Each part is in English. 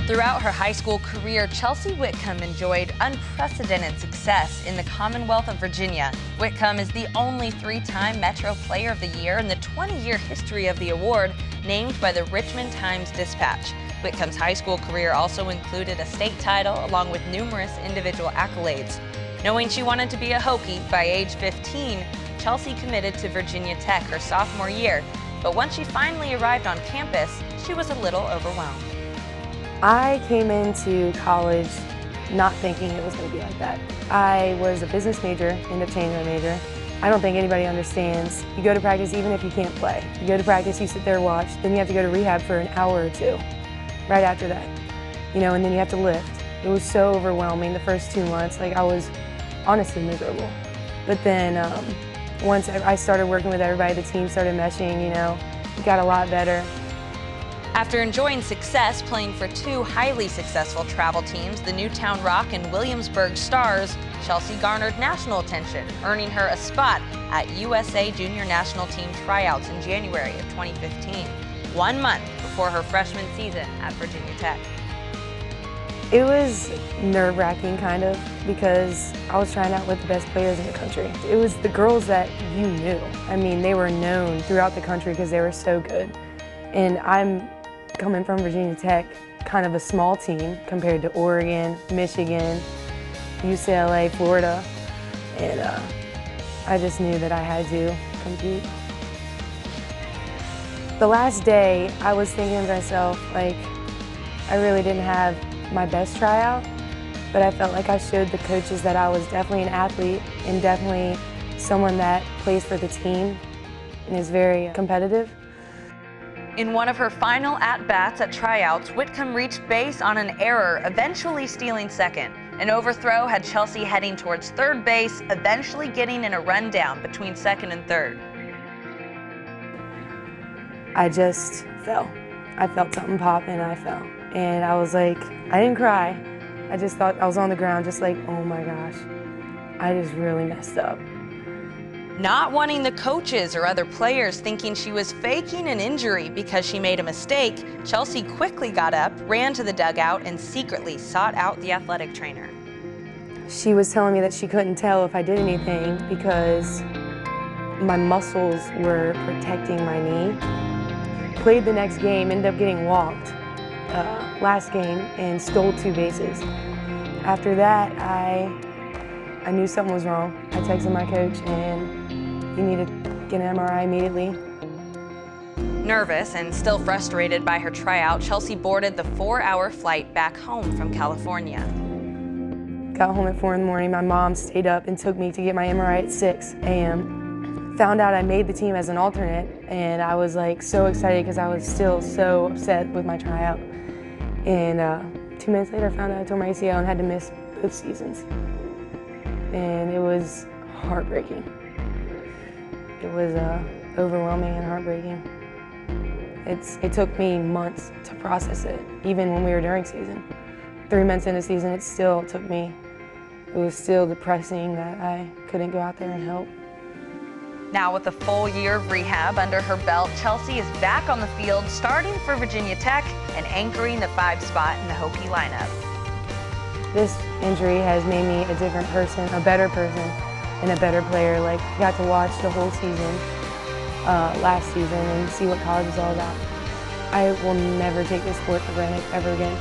Throughout her high school career, Chelsea Whitcomb enjoyed unprecedented success in the Commonwealth of Virginia. Whitcomb is the only three-time Metro Player of the Year in the 20-year history of the award, named by the Richmond Times-Dispatch. Whitcomb's high school career also included a state title along with numerous individual accolades. Knowing she wanted to be a Hokie by age 15, Chelsea committed to Virginia Tech her sophomore year, but once she finally arrived on campus, she was a little overwhelmed. I came into college not thinking it was going to be like that. I was a business major, ended up changing my major. I don't think anybody understands. You go to practice even if you can't play. You go to practice, you sit there and watch, then you have to go to rehab for an hour or two right after that. And then you have to lift. It was so overwhelming the first 2 months. I was honestly miserable. But then once I started working with everybody, the team started meshing, it got a lot better. After enjoying success playing for two highly successful travel teams, the Newtown Rock and Williamsburg Stars, Chelsea garnered national attention, earning her a spot at USA Junior National Team tryouts in January of 2015, 1 month before her freshman season at Virginia Tech. It was nerve-wracking kind of because I was trying out with the best players in the country. It was the girls that you knew. I mean, they were known throughout the country because they were so good. And I'm coming from Virginia Tech, kind of a small team compared to Oregon, Michigan, UCLA, Florida, and I just knew that I had to compete. The last day, I was thinking to myself, I really didn't have my best tryout, but I felt like I showed the coaches that I was definitely an athlete and definitely someone that plays for the team and is very competitive. In one of her final at-bats at tryouts, Whitcomb reached base on an error, eventually stealing second. An overthrow had Chelsea heading towards third base, eventually getting in a rundown between second and third. I just fell. I felt something pop and I fell. And I was I didn't cry. I just thought I was on the ground just oh my gosh, I just really messed up. Not wanting the coaches or other players thinking she was faking an injury because she made a mistake, Chelsea quickly got up, ran to the dugout, and secretly sought out the athletic trainer. She was telling me that she couldn't tell if I did anything because my muscles were protecting my knee. Played the next game, ended up getting walked last game and stole 2 bases. After that, I knew something was wrong. I texted my coach and he needed to get an MRI immediately. Nervous and still frustrated by her tryout, Chelsea boarded the 4-hour flight back home from California. Got home at 4 in the morning. My mom stayed up and took me to get my MRI at 6 a.m. Found out I made the team as an alternate and I was so excited because I was still so upset with my tryout. And 2 minutes later I found out I tore my ACL and had to miss both seasons. And it was heartbreaking. It was overwhelming and heartbreaking. It took me months to process it, even when we were during season. 3 months into season, it still took me. It was still depressing that I couldn't go out there and help. Now with a full year of rehab under her belt, Chelsea is back on the field, starting for Virginia Tech and anchoring the 5 spot in the Hokie lineup. This injury has made me a different person, a better person, and a better player. Got to watch the whole season, last season, and see what college is all about. I will never take this sport for granted ever again.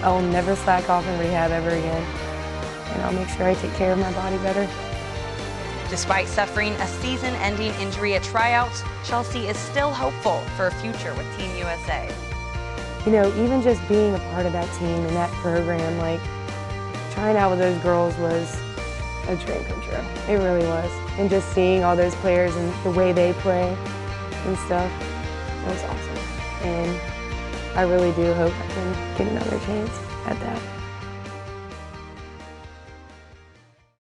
I will never slack off in rehab ever again, and I'll make sure I take care of my body better. Despite suffering a season-ending injury at tryouts, Chelsea is still hopeful for a future with Team USA. Even just being a part of that team and that program, trying out with those girls was a dream come true. It really was. And just seeing all those players and the way they play and stuff, it was awesome. And I really do hope I can get another chance at that.